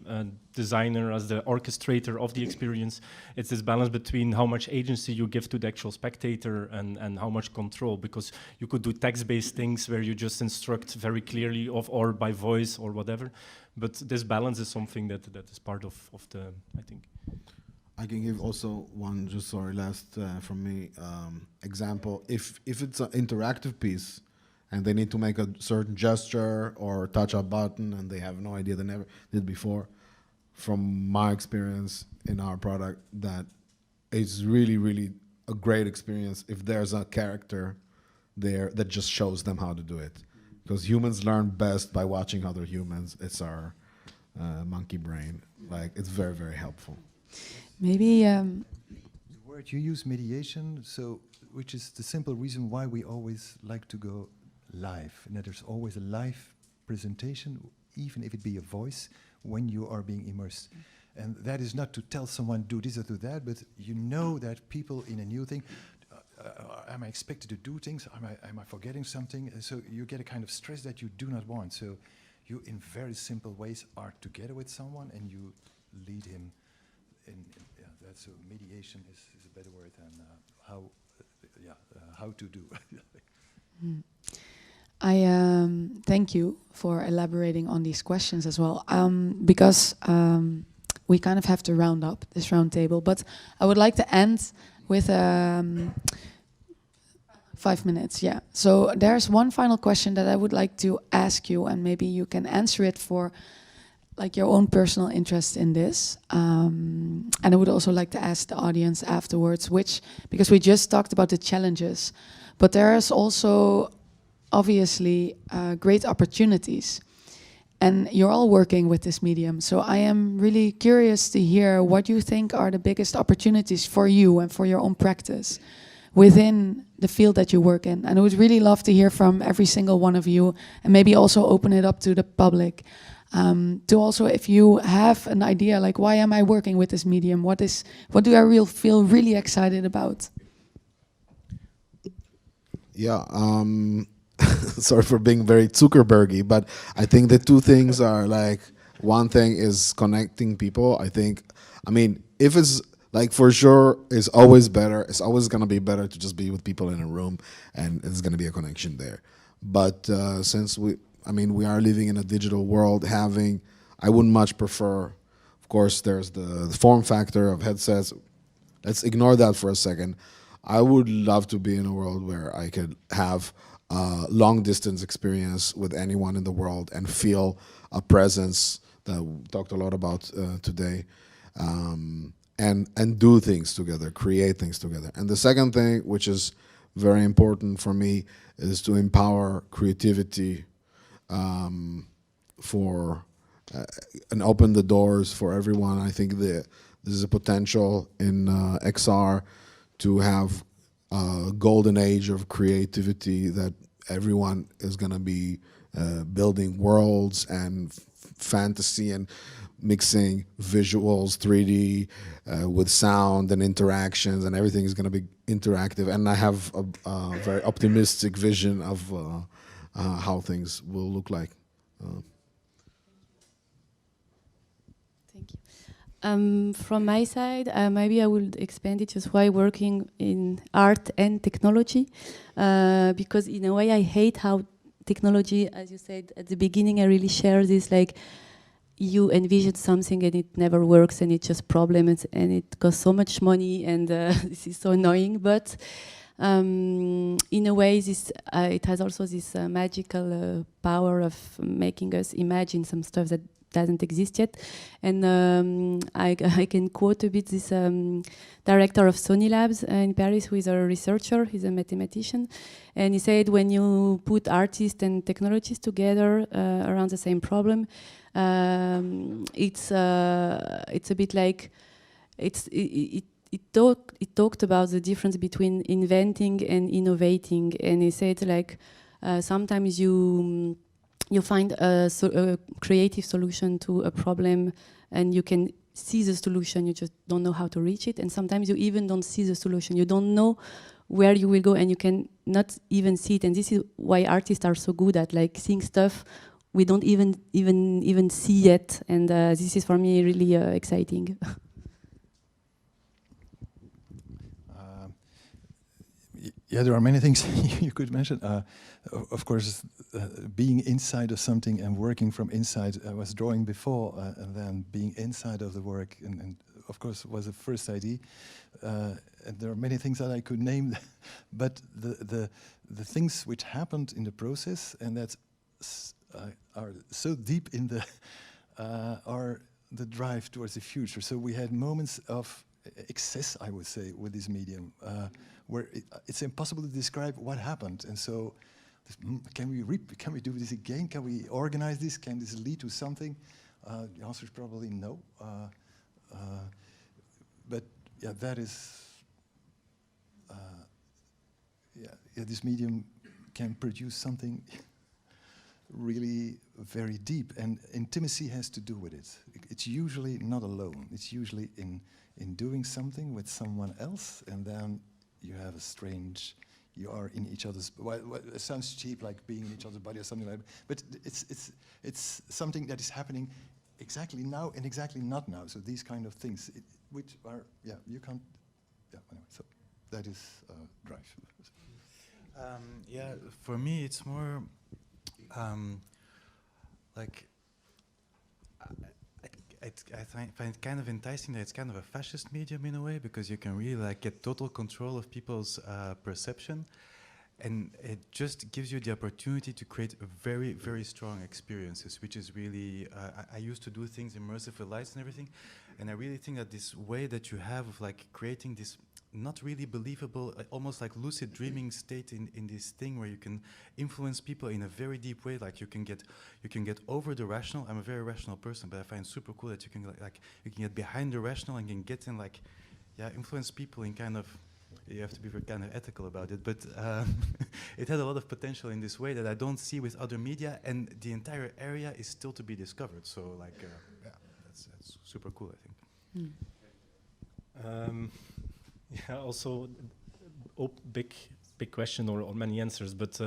designer, as the orchestrator of the experience, it's this balance between how much agency you give to the actual spectator and how much control, because you could do text-based things where you just instruct very clearly or by voice or whatever, but this balance is something that is part of the, I think. I can give also one, just sorry, last from me, example. If it's an interactive piece and they need to make a certain gesture or touch a button and they have no idea, they never did before, from my experience in our product, that it's really, really a great experience if there's a character there that just shows them how to do it. Because humans learn best by watching other humans. It's our monkey brain. Like, it's very, very helpful. Maybe the word you use, mediation, so which is the simple reason why we always like to go live, and that there's always a live presentation, even if it be a voice, when you are being immersed. And that is not to tell someone do this or do that, but you know that people in a new thing, am I expected to do things? Am I forgetting something? So you get a kind of stress that you do not want. So you, in very simple ways, are together with someone and you lead him. So mediation is a better word than how to do. I thank you for elaborating on these questions as well, because we kind of have to round up this roundtable, but I would like to end with 5 minutes, yeah. So there's one final question that I would like to ask you, and maybe you can answer it for like your own personal interest in this. And I would also like to ask the audience afterwards, because we just talked about the challenges, but there's also obviously great opportunities. And you're all working with this medium. So I am really curious to hear what you think are the biggest opportunities for you and for your own practice within the field that you work in. And I would really love to hear from every single one of you, and maybe also open it up to the public. To also, if you have an idea, like, why am I working with this medium? What do I feel really excited about? Yeah, sorry for being very Zuckerbergy, but I think the two things are like, one thing is connecting people. I mean, if it's like, for sure, it's always better. It's always going to be better to just be with people in a room, and it's going to be a connection there. But since we are living in a digital world, I wouldn't much prefer, of course, there's the form factor of headsets. Let's ignore that for a second. I would love to be in a world where I could have a long distance experience with anyone in the world and feel a presence that we talked a lot about today, and do things together, create things together. And the second thing, which is very important for me, is to empower creativity and open the doors for everyone. I think there's a potential in XR to have a golden age of creativity, that everyone is going to be building worlds and fantasy and mixing visuals, 3D, with sound and interactions, and everything is going to be interactive. And I have a very optimistic vision of how things will look like. Thank you. From my side, maybe I will expand it just why working in art and technology, because in a way I hate how technology, as you said at the beginning, I really share this, like, you envision something and it never works and it's just problems and it costs so much money and this is so annoying. But in a way, this it has also this magical power of making us imagine some stuff that doesn't exist yet. And I can quote a bit this director of Sony Labs in Paris, who is a researcher, he's a mathematician, and he said when you put artists and technologists together around the same problem, it's a bit like it talked about the difference between inventing and innovating, and he said like sometimes you find a creative solution to a problem and you can see the solution, you just don't know how to reach it, and sometimes you even don't see the solution, you don't know where you will go and you can not even see it. And this is why artists are so good at like seeing stuff we don't even see yet, and this is for me really exciting. Yeah, there are many things you could mention. Of course, being inside of something and working from inside. I was drawing before, and then being inside of the work, and of course was the first idea. And there are many things that I could name, but the things which happened in the process, and that are so deep in the are the drive towards the future. So we had moments of excess, I would say, with this medium, where it's impossible to describe what happened. And so, can we do this again? Can we organize this? Can this lead to something? The answer is probably no. But yeah, that is. Yeah, this medium can produce something really very deep, and intimacy has to do with it. It's usually not alone. It's usually in doing something with someone else, and then you have a strange, you are in each other's, well, it sounds cheap, like being in each other's body or something like that, but it's something that is happening exactly now and exactly not now. So these kind of things, which are, yeah, you can't, yeah, anyway, so that is drive. Yeah, for me it's more like I find it kind of enticing that it's kind of a fascist medium in a way, because you can really like get total control of people's perception, and it just gives you the opportunity to create a very, very strong experiences, which is really, I used to do things immersive with lights and everything, and I really think that this way that you have of like creating this not really believable, almost like lucid dreaming state in this thing where you can influence people in a very deep way. Like you can get over the rational. I'm a very rational person, but I find it super cool that you can like you can get behind the rational and can get in like, yeah, influence people in kind of. You have to be very kind of ethical about it, but it had a lot of potential in this way that I don't see with other media, and the entire area is still to be discovered. So like, yeah, that's super cool, I think. Yeah, also big question or many answers, but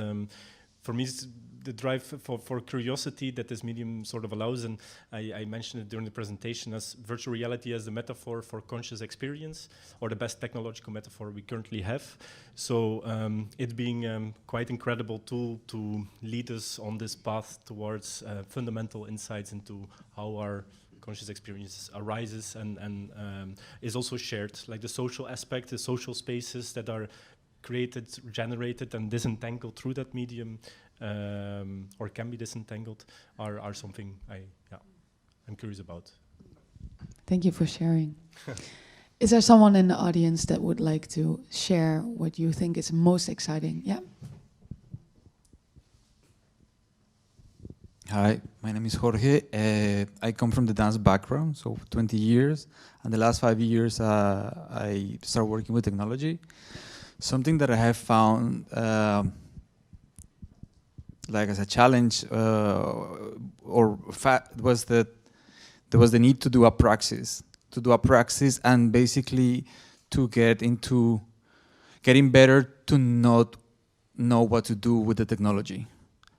for me it's the drive for curiosity that this medium sort of allows, and I mentioned it during the presentation as virtual reality as the metaphor for conscious experience, or the best technological metaphor we currently have. So it being quite incredible tool to lead us on this path towards fundamental insights into how our conscious experience arises and is also shared, like the social aspect, the social spaces that are created, generated, and disentangled through that medium, or can be disentangled, are something I'm curious about. Thank you for sharing. Is there someone in the audience that would like to share what you think is most exciting? Yeah. Hi, my name is Jorge. I come from the dance background, so 20 years. And the last 5 years, I started working with technology. Something that I have found, like as a challenge, was that there was the need to do a praxis, and basically to getting better to not know what to do with the technology.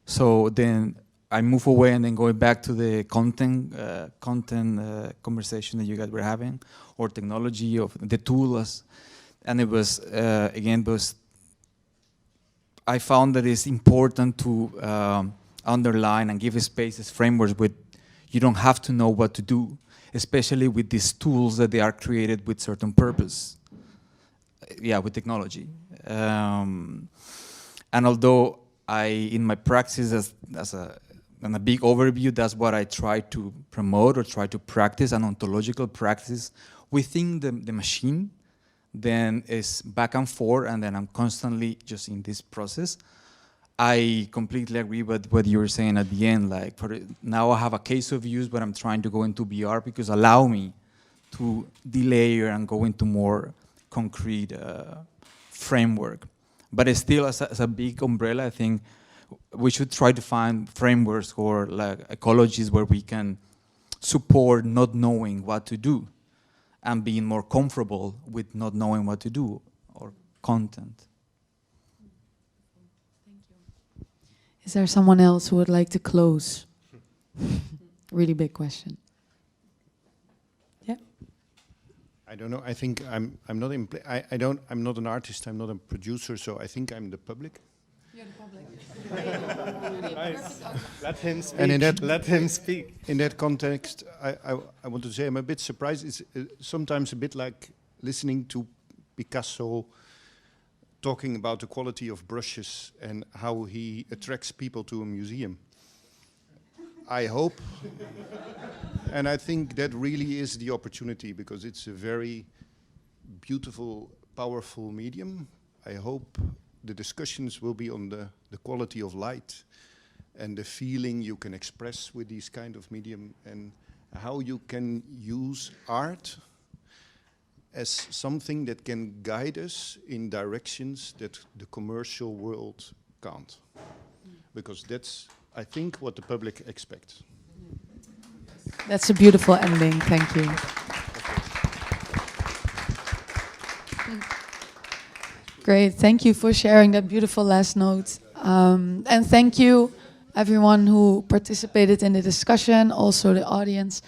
So then I move away, and then going back to the content conversation that you guys were having, or technology of the tools, and it was again I found that it's important to underline and give spaces, frameworks with you don't have to know what to do, especially with these tools that they are created with certain purpose. Yeah, with technology. And although in my practice in a big overview, that's what I try to promote or try to practice, an ontological practice within the machine, then it's back and forth, and then I'm constantly just in this process. I completely agree with what you were saying at the end, like now I have a case of use, but I'm trying to go into VR because allow me to delayer and go into more concrete framework. But it's still, as a big umbrella, I think we should try to find frameworks or like ecologies where we can support not knowing what to do and being more comfortable with not knowing what to do, or content. Is there someone else who would like to close? Really big question. Yeah. I don't know. I think I'm not I'm not an artist. I'm not a producer. So I think I'm the public. You're the public. Nice. Let him speak. And let him speak. In that context, I want to say I'm a bit surprised. It's sometimes a bit like listening to Picasso talking about the quality of brushes and how he attracts people to a museum. I hope, and I think that really is the opportunity, because it's a very beautiful, powerful medium. I hope the discussions will be on the quality of light and the feeling you can express with these kind of medium, and how you can use art as something that can guide us in directions that the commercial world can't. Because that's, I think, what the public expects. That's a beautiful ending, thank you. Great, thank you for sharing that beautiful last note. And thank you everyone who participated in the discussion, also the audience,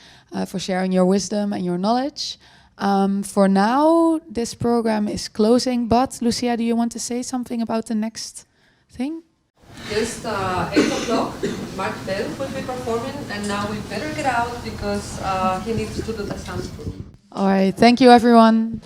for sharing your wisdom and your knowledge. For now, this program is closing, but Lucia, do you want to say something about the next thing? Just 8 o'clock, Mark Bell will be performing, and now we better get out because he needs to do the sound proof. All right, thank you everyone.